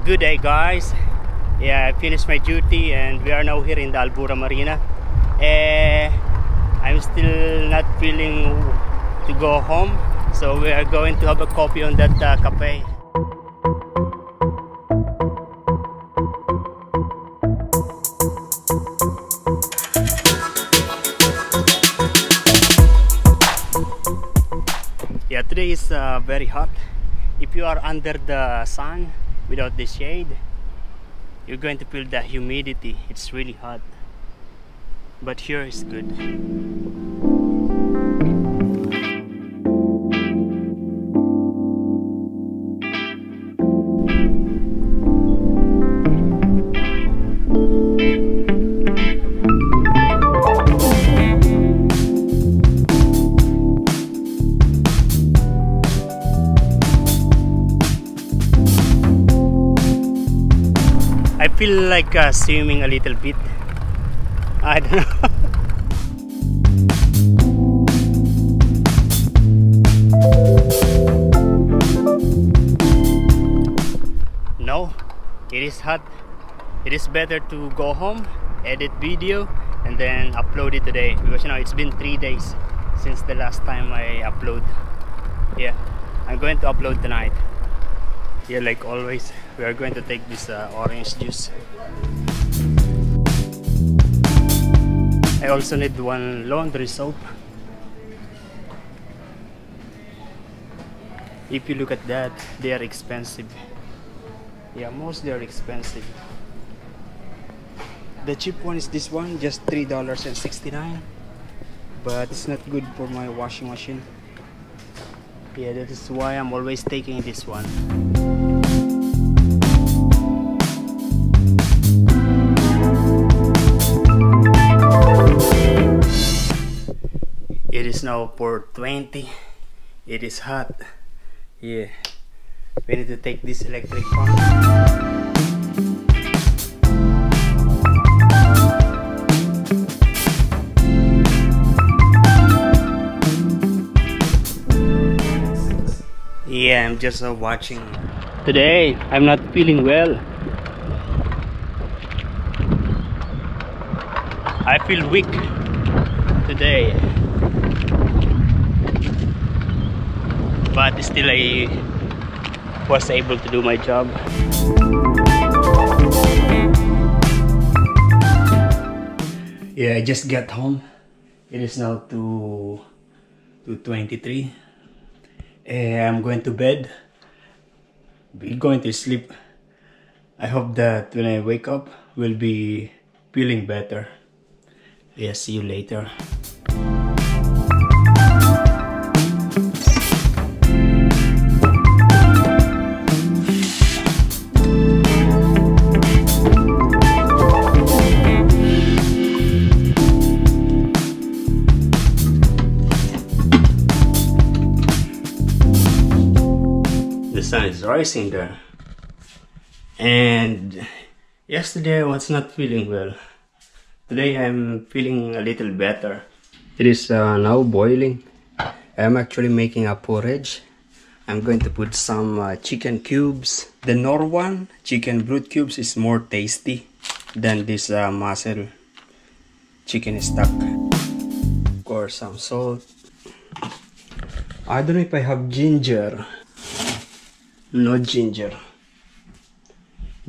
Good day, guys. Yeah, I finished my duty and we are now here in the Albura Marina. I'm still not feeling to go home, so we are going to have a coffee on that cafe. Yeah, today is very hot. If you are under the sun without the shade, you're going to feel the humidity. It's really hot, but here is good. I feel like swimming a little bit. I don't know. No, it is hot. It is better to go home, edit video, and then upload it today, because you know it's been 3 days since the last time I upload. Yeah, I'm going to upload tonight. Yeah, like always, we are going to take this orange juice. I also need one laundry soap. If you look at that, they are expensive. Yeah, mostly are expensive. The cheap one is this one, just $3.69, but it's not good for my washing machine. Yeah, that is why I'm always taking this one. It is now 4:20. It is hot. Yeah, we need to take this electric fan. Yeah, I'm just watching. Today, I'm not feeling well. I feel weak today, but still I was able to do my job. Yeah, I just got home. It is now 2:23. I'm going to bed. We're going to sleep. I hope that when I wake up, we'll be feeling better. Yeah, see you later. The sun is rising there, and yesterday I was not feeling well. Today I'm feeling a little better. It is now boiling. I'm actually making a porridge. I'm going to put some chicken cubes. The Norwan chicken brood cubes is more tasty than this muscle chicken stock. Of course, some salt. I don't know if I have ginger. No ginger.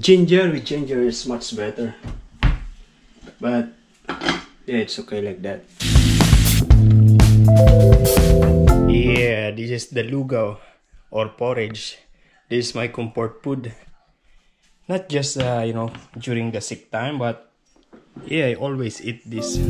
Ginger with ginger is much better. But yeah, it's okay like that. Yeah, this is the lugaw or porridge. This is my comfort food. Not just you know, during the sick time, but yeah, I always eat this.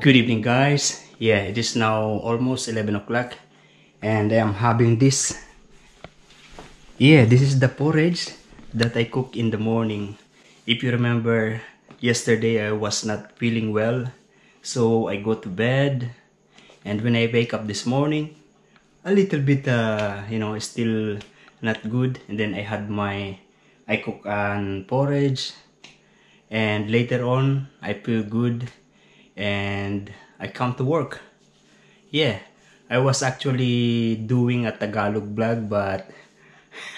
Good evening, guys. Yeah, it is now almost 11 o'clock and I am having this. Yeah, this is the porridge that I cook in the morning. If you remember, yesterday I was not feeling well, so I go to bed, and when I wake up this morning, a little bit you know, still not good, and then I cook porridge, and later on I feel good and I come to work. Yeah, I was actually doing a Tagalog vlog, but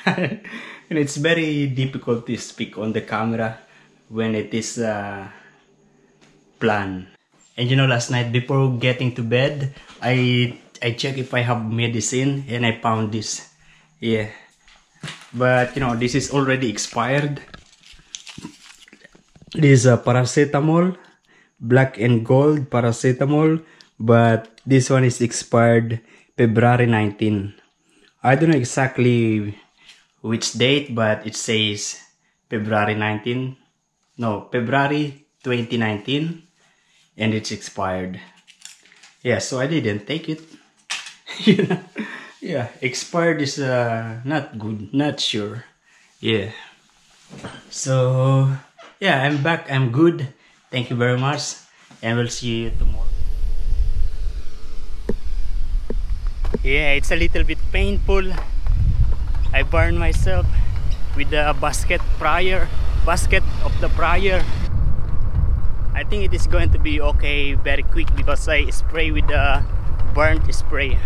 and it's very difficult to speak on the camera when it is planned. And you know, last night before getting to bed, I checked if I have medicine and I found this. Yeah, but you know, this is already expired. This is a paracetamol, black and gold paracetamol, but this one is expired February 19. I don't know exactly which date, but it says February 19. No, February 2019, and it's expired. Yeah, so I didn't take it. You know? Yeah, expired is not good, not sure. Yeah. So yeah, I'm back. I'm good. Thank you very much, and we'll see you tomorrow. Yeah, it's a little bit painful. I burned myself with the basket of the fryer. I think it is going to be okay very quick because I spray with the burnt spray.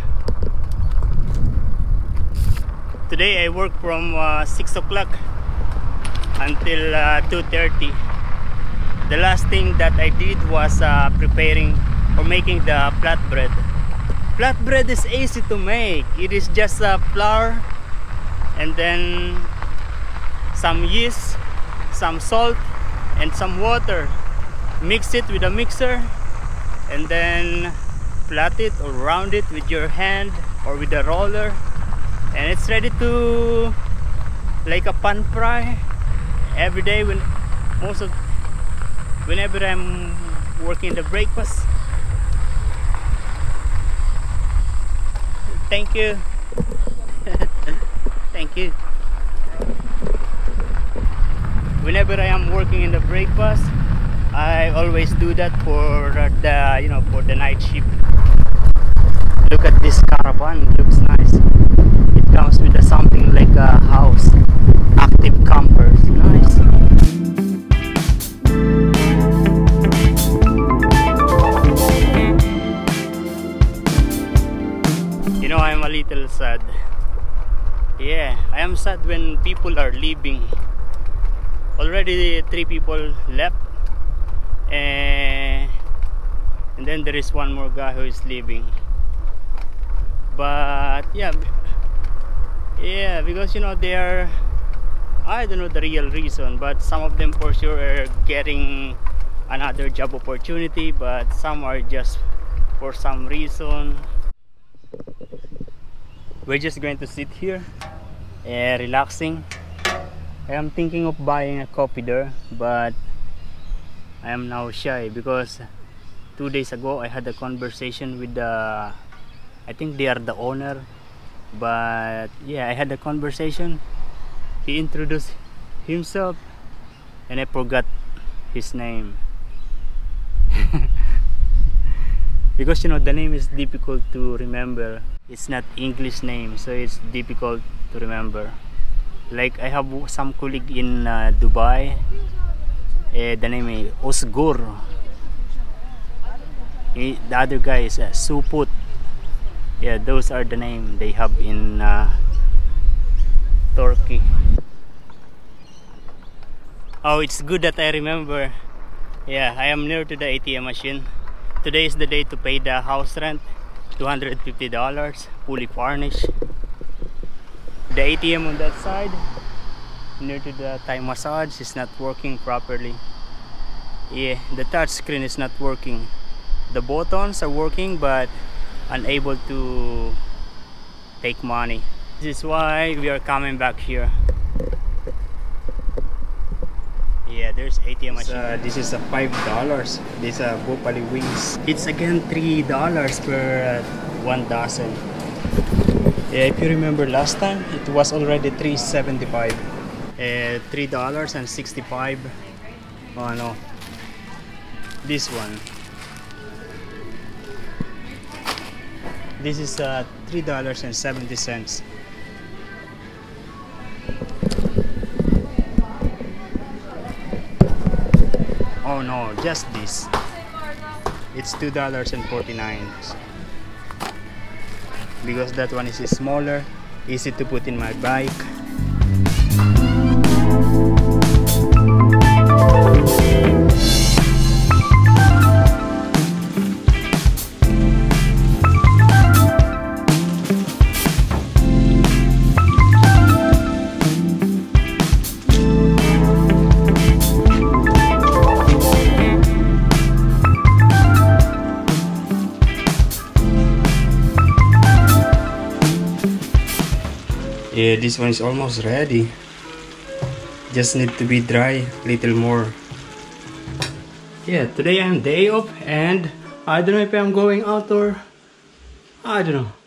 Today I work from 6 o'clock until 2:30. The last thing that I did was preparing or making the flatbread. Flatbread is easy to make. It is just flour and then some yeast, some salt, and some water. Mix it with a mixer and then flat it or round it with your hand or with a roller, and it's ready to like a pan fry. Every day whenever I'm working the breakfast. Thank you. Thank you. Whenever I am working in the breakfast, I always do that for the night shift. Look at this caravan, it looks nice. It comes with something like a house, active campers, nice. You know, I'm a little sad. Yeah, I am sad when people are leaving. Already 3 people left, and then there is one more guy who is leaving. But yeah, because you know, they are, I don't know the real reason, but some of them for sure are getting another job opportunity, but some are just for some reason. We're just going to sit here relaxing. I am thinking of buying a coffee there, but I am now shy because 2 days ago I had a conversation with the, I think they are the owner, but yeah, I had a conversation. He introduced himself and I forgot his name. Because you know, the name is difficult to remember. It's not English name, so it's difficult to remember. Like I have some colleague in Dubai, the name is Osgur. The other guy is Suput. Yeah, those are the name they have in Turkey. Oh, it's good that I remember. Yeah, I am near to the ATM machine. Today is the day to pay the house rent, $250, fully furnished. The ATM on that side, near to the Thai massage, is not working properly. Yeah, the touch screen is not working. The buttons are working but unable to take money. This is why we are coming back here. Yeah, there's ATM machine. This is a $5. This Bopali wings. It's again $3 per 1 dozen. Yeah, if you remember last time, it was already $3.75. $3.65. Oh no, this one. This is $3.70. Oh no, just this. It's $2.49. Because that one is smaller, easy to put in my bike. Yeah, this one is almost ready. Just need to be dry a little more. Yeah, today I'm day off and I don't know if I'm going out or I don't know.